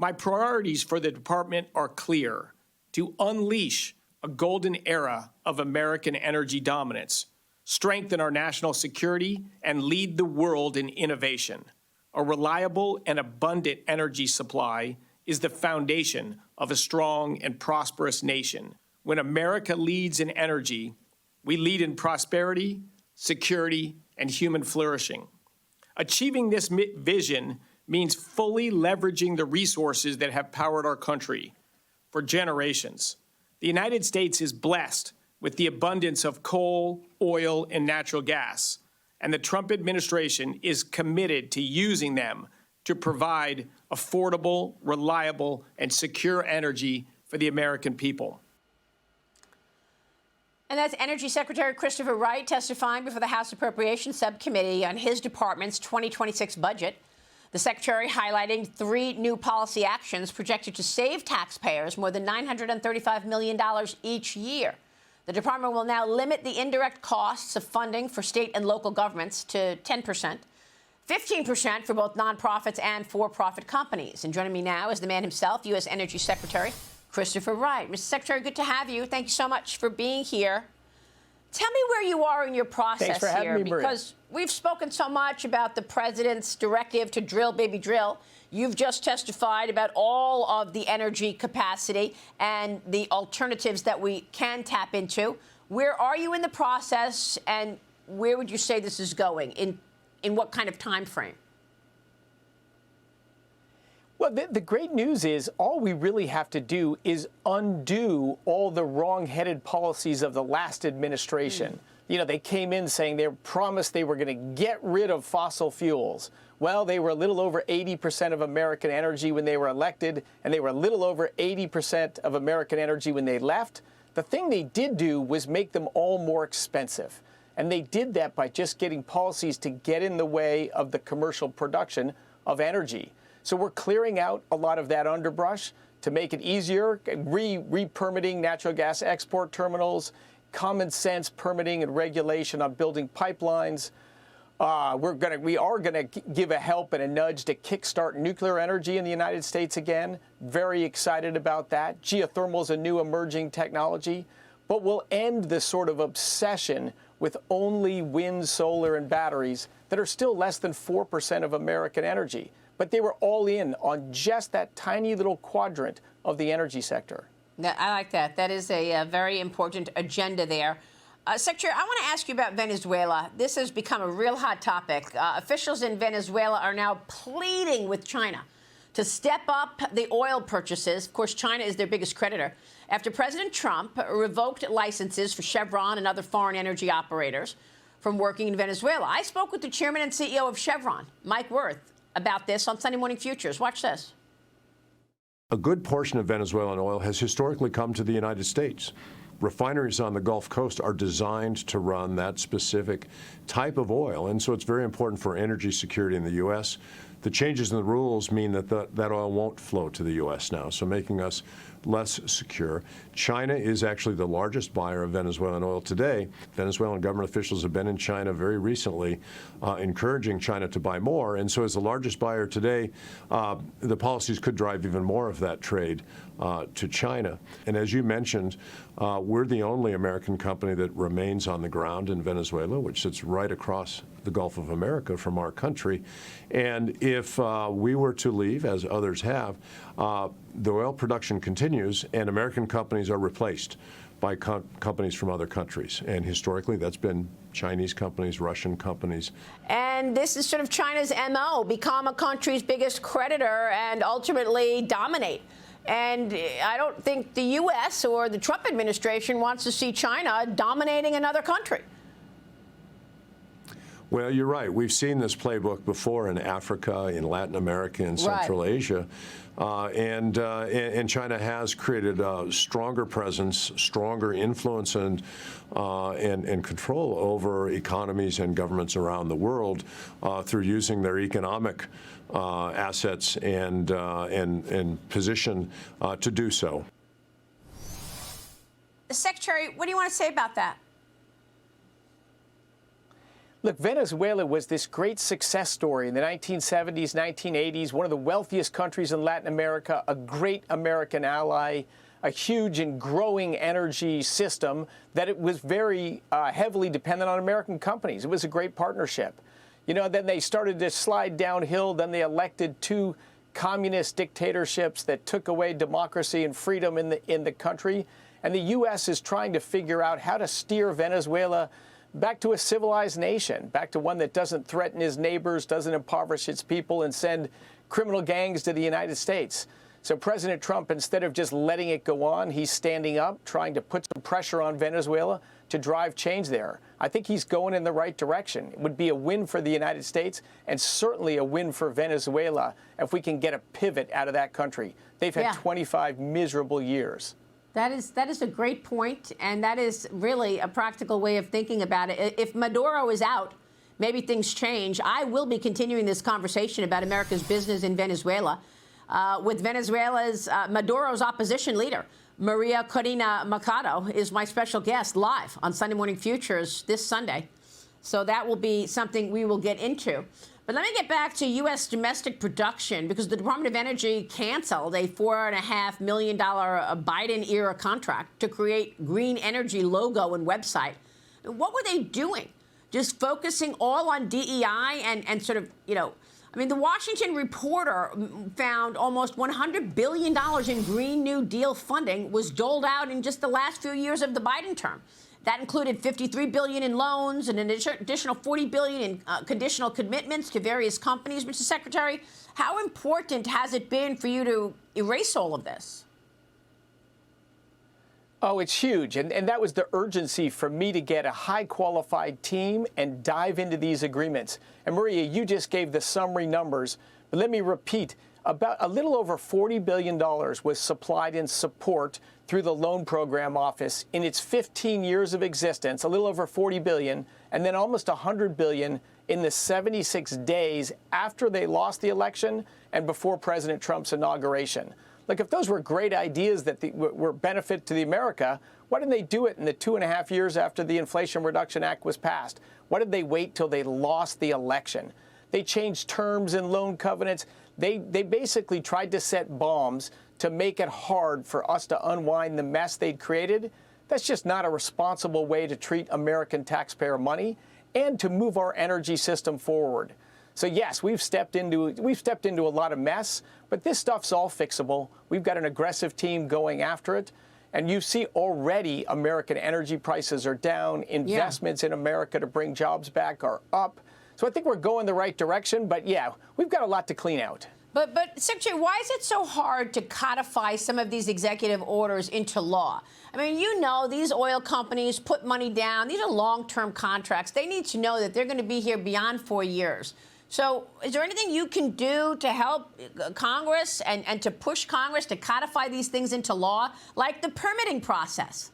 My priorities for the department are clear: to unleash a golden era of American energy dominance, strengthen our national security, and lead the world in innovation. A reliable and abundant energy supply is the foundation of a strong and prosperous nation. When America leads in energy, we lead in prosperity, security, and human flourishing. Achieving this vision means fully leveraging the resources that have powered our country for generations. The United States is blessed with the abundance of coal, oil, and natural gas, and the Trump administration is committed to using them to provide affordable, reliable, and secure energy for the American people. And that's Energy Secretary Christopher Wright testifying before the House Appropriations Subcommittee on his department's 2026 budget. The Secretary highlighting 3 new policy actions projected to save taxpayers more than $935 million each year. The department will now limit the indirect costs of funding for state and local governments to 10%, 15% for both nonprofits and for-profit companies. And joining me now is the man himself, U.S. Energy Secretary Christopher Wright. Mr. Secretary, good to have you. Thank you so much for being here. Tell me where you are in your process here, because we've spoken so much about the president's directive to drill, baby, drill. You've just testified about all of the energy capacity and the alternatives that we can tap into. Where are you in the process, and where would you say this is going? In what kind of time frame? Well, the great news is all we really have to do is undo all the wrong-headed policies of the last administration. You know, they came in saying they promised they were going to get rid of fossil fuels. Well, they were a little over 80% of American energy when they were elected, and they were a little over 80% of American energy when they left. The thing they did do was make them all more expensive. And they did that by just getting policies to get in the way of the commercial production of energy. So we're clearing out a lot of that underbrush to make it easier, re-permitting natural gas export terminals, common sense permitting and regulation on building pipelines. We are gonna give a help and a nudge to kickstart nuclear energy in the United States again. Very excited about that. Geothermal is a new emerging technology, but we'll end this sort of obsession with only wind, solar, and batteries that are still less than 4% of American energy. But they were all in on just that tiny little quadrant of the energy sector. I like that. That is a very important agenda there. Secretary, I want to ask you about Venezuela. This has become a real hot topic. Officials in Venezuela are now pleading with China to step up the oil purchases. Of course, China is their biggest creditor. After President Trump revoked licenses for Chevron and other foreign energy operators from working in Venezuela. I spoke with the chairman and CEO of Chevron, Mike Wirth, about this on Sunday Morning Futures. Watch this. A good portion of Venezuelan oil has historically come to the United States. Refineries on the Gulf Coast are designed to run that specific type of oil, and so it's very important for energy security in the U.S. The changes in the rules mean that that oil won't flow to the U.S. now, so making us less secure. China is actually the largest buyer of Venezuelan oil today. Venezuelan government officials have been in China very recently, encouraging China to buy more. And so as the largest buyer today, the policies could drive even more of that trade to China. And as you mentioned, we're the only American company that remains on the ground in Venezuela, which sits right across the Gulf of America from our country. And if we were to leave, as others have, the oil production continues and American companies are replaced by companies from other countries. And historically, that's been Chinese companies, Russian companies. And this is sort of China's MO, become a country's biggest creditor and ultimately dominate. And I don't think the U.S. or the Trump administration wants to see China dominating another country. Well, you're right. We've seen this playbook before in Africa, in Latin America, in Central Asia. And China has created a stronger presence, stronger influence, and control over economies and governments around the world through using their economic assets and position to do so. Secretary, what do you want to say about that? Look, Venezuela was this great success story in the 1970s, 1980s, one of the wealthiest countries in Latin America, a great American ally, a huge and growing energy system that it was very heavily dependent on American companies. It was a great partnership. You know, then they started to slide downhill. Then they elected two communist dictatorships that took away democracy and freedom in the country. And the U.S. is trying to figure out how to steer Venezuela back to a civilized nation, back to one that doesn't threaten his neighbors, doesn't impoverish its people, and send criminal gangs to the United States. So President Trump, instead of just letting it go on, he's standing up, trying to put some pressure on Venezuela to drive change there. I think he's going in the right direction. It would be a win for the United States and certainly a win for Venezuela if we can get a pivot out of that country. They've had 25 miserable years. That is a great point, and that is really a practical way of thinking about it. If Maduro is out, maybe things change. I will be continuing this conversation about America's business in Venezuela with Venezuela's Maduro's opposition leader, Maria Corina Machado, is my special guest live on Sunday Morning Futures this Sunday. So that will be something we will get into. But let me get back to U.S. domestic production, because the Department of Energy canceled a $4.5 million Biden-era contract to create green energy logo and website. What were they doing? Just focusing all on DEI and sort of, you know, I mean, the Washington Reporter found almost $100 billion in Green New Deal funding was doled out in just the last few years of the Biden term. That included $53 billion in loans and an additional $40 billion in conditional commitments to various companies. Mr. Secretary, how important has it been for you to erase all of this? Oh, it's huge. And that was the urgency for me to get a high-qualified team and dive into these agreements. And Maria, you just gave the summary numbers, but let me repeat. About a little over $40 billion was supplied in support through the Loan Program Office in its 15 years of existence, a little over $40 billion, and then almost $100 billion in the 76 days after they lost the election and before President Trump's inauguration. Look, if those were great ideas that were benefit to the America, why didn't they do it in the 2.5 years after the Inflation Reduction Act was passed? Why did they wait till they lost the election? They changed terms and loan covenants. They basically tried to set bombs to make it hard for us to unwind the mess they'd created. That's just not a responsible way to treat American taxpayer money and to move our energy system forward. So yes, we've stepped into a lot of mess, but this stuff's all fixable. We've got an aggressive team going after it. And you see already American energy prices are down. Investments in America to bring jobs back are up. So I think we're going the right direction. But yeah, we've got a lot to clean out. But Secretary, why is it so hard to codify some of these executive orders into law? I mean, you know, these oil companies put money down. These are long-term contracts. They need to know that they're going to be here beyond 4 years. So is there anything you can do to help Congress and to push Congress to codify these things into law, like the permitting process?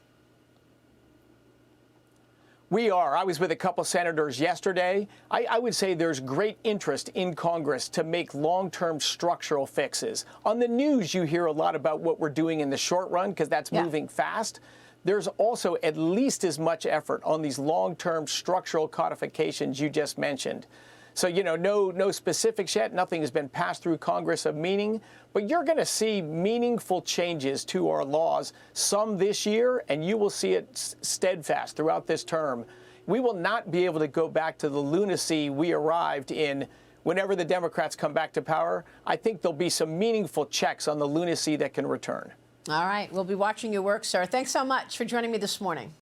We are. I was with a couple senators yesterday. I would say there's great interest in Congress to make long-term structural fixes. On the news, you hear a lot about what we're doing in the short run, because that's moving fast. There's also at least as much effort on these long-term structural codifications you just mentioned. So, you know, no specifics yet. Nothing has been passed through Congress of meaning. But you're going to see meaningful changes to our laws, some this year, and you will see it steadfast throughout this term. We will not be able to go back to the lunacy we arrived in whenever the Democrats come back to power. I think there'll be some meaningful checks on the lunacy that can return. All right. We'll be watching your work, sir. Thanks so much for joining me this morning.